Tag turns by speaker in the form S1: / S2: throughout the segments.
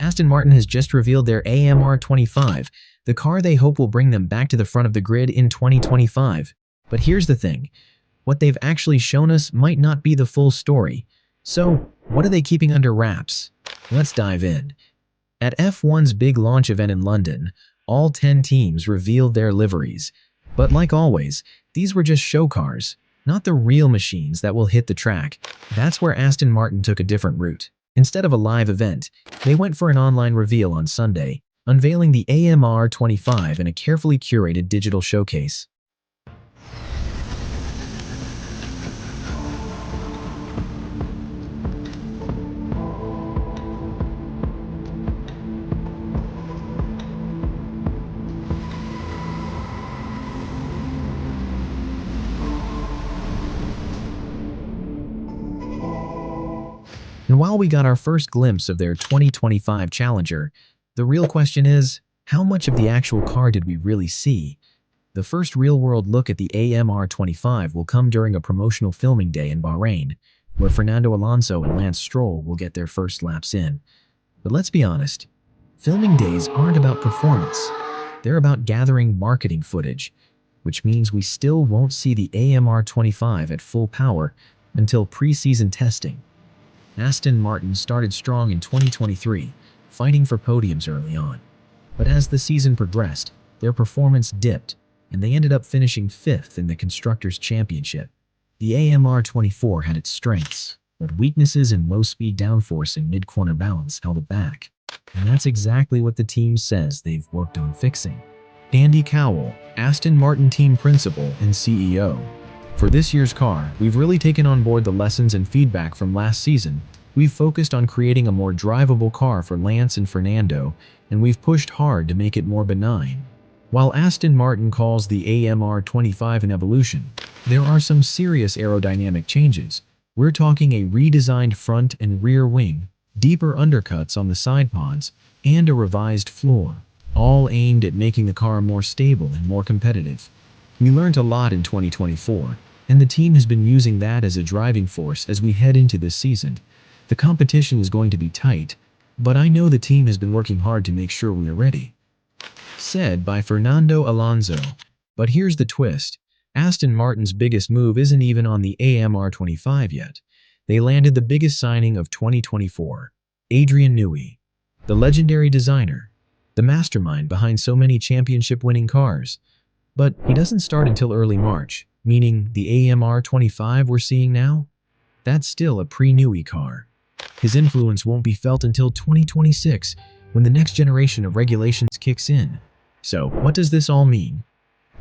S1: Aston Martin has just revealed their AMR25, the car they hope will bring them back to the front of the grid in 2025. But here's the thing, what they've actually shown us might not be the full story. So, what are they keeping under wraps? Let's dive in. At F1's big launch event in London, all 10 teams revealed their liveries. But like always, these were just show cars, not the real machines that will hit the track. That's where Aston Martin took a different route. Instead of a live event, they went for an online reveal on Sunday, unveiling the AMR25 in a carefully curated digital showcase. And while we got our first glimpse of their 2025 Challenger, the real question is, how much of the actual car did we really see? The first real-world look at the AMR25 will come during a promotional filming day in Bahrain, where Fernando Alonso and Lance Stroll will get their first laps in. But let's be honest, filming days aren't about performance. They're about gathering marketing footage, which means we still won't see the AMR25 at full power until pre-season testing. Aston Martin started strong in 2023, fighting for podiums early on. But as the season progressed, their performance dipped, and they ended up finishing 5th in the Constructors' Championship. The AMR24 had its strengths, but weaknesses in low-speed downforce and mid-corner balance held it back. And that's exactly what the team says they've worked on fixing. Andy Cowell, Aston Martin team principal and CEO. For this year's car, we've really taken on board the lessons and feedback from last season. We've focused on creating a more drivable car for Lance and Fernando, and we've pushed hard to make it more benign. While Aston Martin calls the AMR25 an evolution, there are some serious aerodynamic changes. We're talking a redesigned front and rear wing, deeper undercuts on the side pods, and a revised floor, all aimed at making the car more stable and more competitive. We learned a lot in 2024, and the team has been using that as a driving force as we head into this season. The competition is going to be tight, but I know the team has been working hard to make sure we are ready. Said by Fernando Alonso. But here's the twist. Aston Martin's biggest move isn't even on the AMR25 yet. They landed the biggest signing of 2024, Adrian Newey, the legendary designer, the mastermind behind so many championship-winning cars. But he doesn't start until early March, meaning the AMR25 we're seeing now? That's still a pre-Newey car. His influence won't be felt until 2026, when the next generation of regulations kicks in. So, what does this all mean?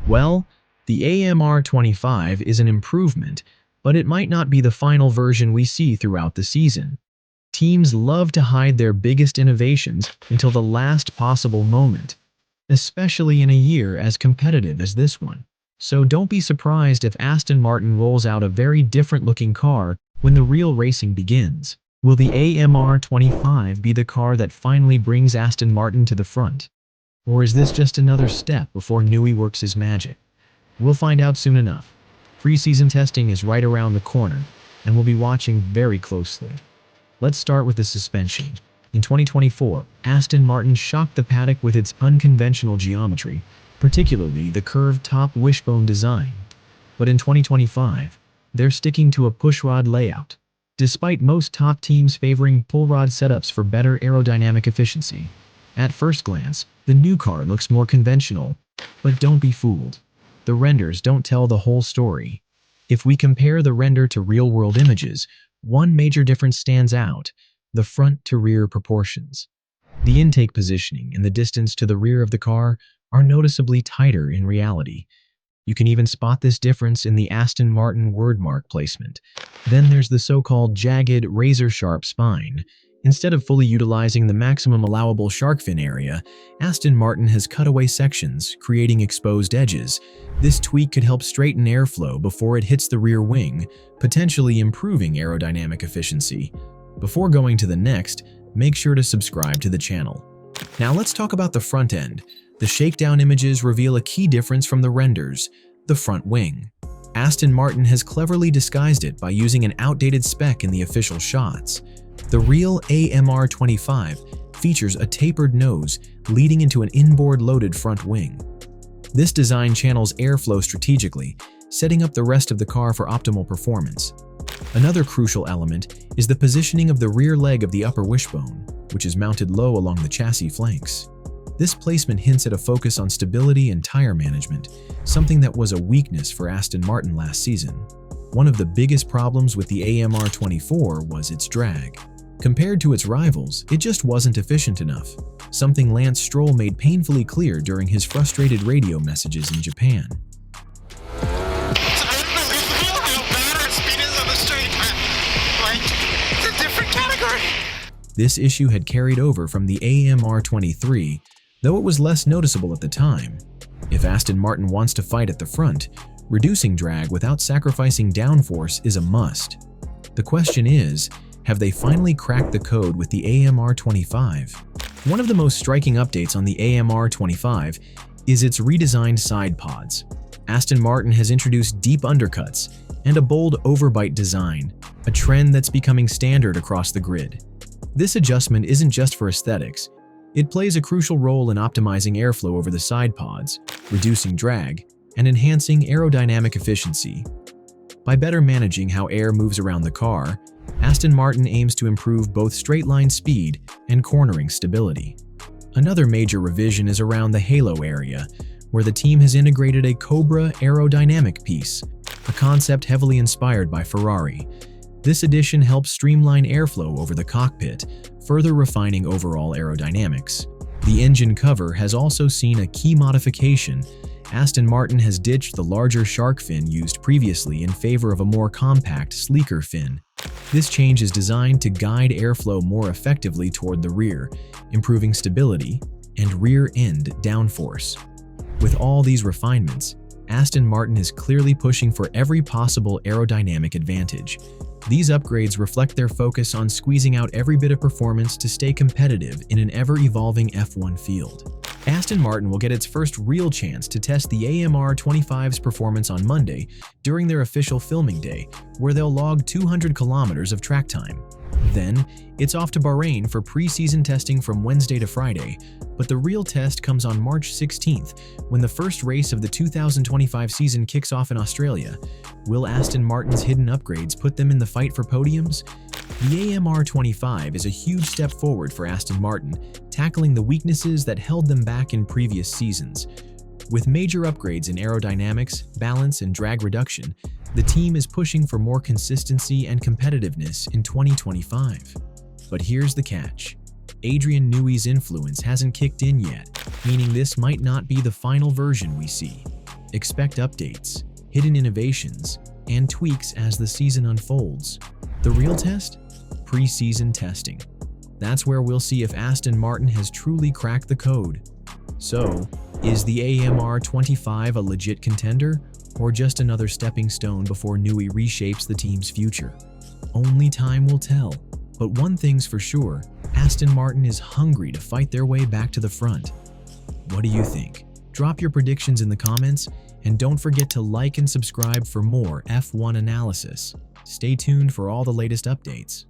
S1: Well, the AMR25 is an improvement, but it might not be the final version we see throughout the season. Teams love to hide their biggest innovations until the last possible moment, especially in a year as competitive as this one. So don't be surprised if Aston Martin rolls out a very different-looking car when the real racing begins. Will the AMR25 be the car that finally brings Aston Martin to the front? Or is this just another step before Newey works his magic? We'll find out soon enough. Pre-season testing is right around the corner, and we'll be watching very closely. Let's start with the suspension. In 2024, Aston Martin shocked the paddock with its unconventional geometry, particularly the curved top wishbone design. But in 2025, they're sticking to a pushrod layout, despite most top teams favoring pull-rod setups for better aerodynamic efficiency. At first glance, the new car looks more conventional, but don't be fooled. The renders don't tell the whole story. If we compare the render to real-world images, one major difference stands out: the front-to-rear proportions. The intake positioning and the distance to the rear of the car are noticeably tighter in reality. You can even spot this difference in the Aston Martin wordmark placement. Then there's the so-called jagged, razor-sharp spine. Instead of fully utilizing the maximum allowable shark fin area, Aston Martin has cut away sections, creating exposed edges. This tweak could help straighten airflow before it hits the rear wing, potentially improving aerodynamic efficiency. Before going to the next, make sure to subscribe to the channel. Now let's talk about the front end. The shakedown images reveal a key difference from the renders: the front wing. Aston Martin has cleverly disguised it by using an outdated spec in the official shots. The real AMR25 features a tapered nose leading into an inboard-loaded front wing. This design channels airflow strategically, setting up the rest of the car for optimal performance. Another crucial element is the positioning of the rear leg of the upper wishbone, which is mounted low along the chassis flanks. This placement hints at a focus on stability and tire management, something that was a weakness for Aston Martin last season. One of the biggest problems with the AMR25 was its drag. Compared to its rivals, it just wasn't efficient enough, something Lance Stroll made painfully clear during his frustrated radio messages in Japan. This issue had carried over from the AMR23, though it was less noticeable at the time. If Aston Martin wants to fight at the front, reducing drag without sacrificing downforce is a must. The question is, have they finally cracked the code with the AMR25? One of the most striking updates on the AMR25 is its redesigned side pods. Aston Martin has introduced deep undercuts and a bold overbite design, a trend that's becoming standard across the grid. This adjustment isn't just for aesthetics. It plays a crucial role in optimizing airflow over the side pods, reducing drag, and enhancing aerodynamic efficiency. By better managing how air moves around the car, Aston Martin aims to improve both straight-line speed and cornering stability. Another major revision is around the halo area, where the team has integrated a Cobra aerodynamic piece, a concept heavily inspired by Ferrari. This addition helps streamline airflow over the cockpit, further refining overall aerodynamics. The engine cover has also seen a key modification. Aston Martin has ditched the larger shark fin used previously in favor of a more compact, sleeker fin. This change is designed to guide airflow more effectively toward the rear, improving stability and rear-end downforce. With all these refinements, Aston Martin is clearly pushing for every possible aerodynamic advantage. These upgrades reflect their focus on squeezing out every bit of performance to stay competitive in an ever-evolving F1 field. Aston Martin will get its first real chance to test the AMR25's performance on Monday during their official filming day, where they'll log 200 kilometers of track time. Then, it's off to Bahrain for pre-season testing from Wednesday to Friday, but the real test comes on March 16th, when the first race of the 2025 season kicks off in Australia. Will Aston Martin's hidden upgrades put them in the fight for podiums? The AMR25 is a huge step forward for Aston Martin, tackling the weaknesses that held them back in previous seasons. With major upgrades in aerodynamics, balance, and drag reduction, the team is pushing for more consistency and competitiveness in 2025. But here's the catch. Adrian Newey's influence hasn't kicked in yet, meaning this might not be the final version we see. Expect updates, hidden innovations, and tweaks as the season unfolds. The real test? Pre-season testing. That's where we'll see if Aston Martin has truly cracked the code. So, is the AMR25 a legit contender, or just another stepping stone before Newey reshapes the team's future? Only time will tell. But one thing's for sure, Aston Martin is hungry to fight their way back to the front. What do you think? Drop your predictions in the comments, and don't forget to like and subscribe for more F1 analysis. Stay tuned for all the latest updates.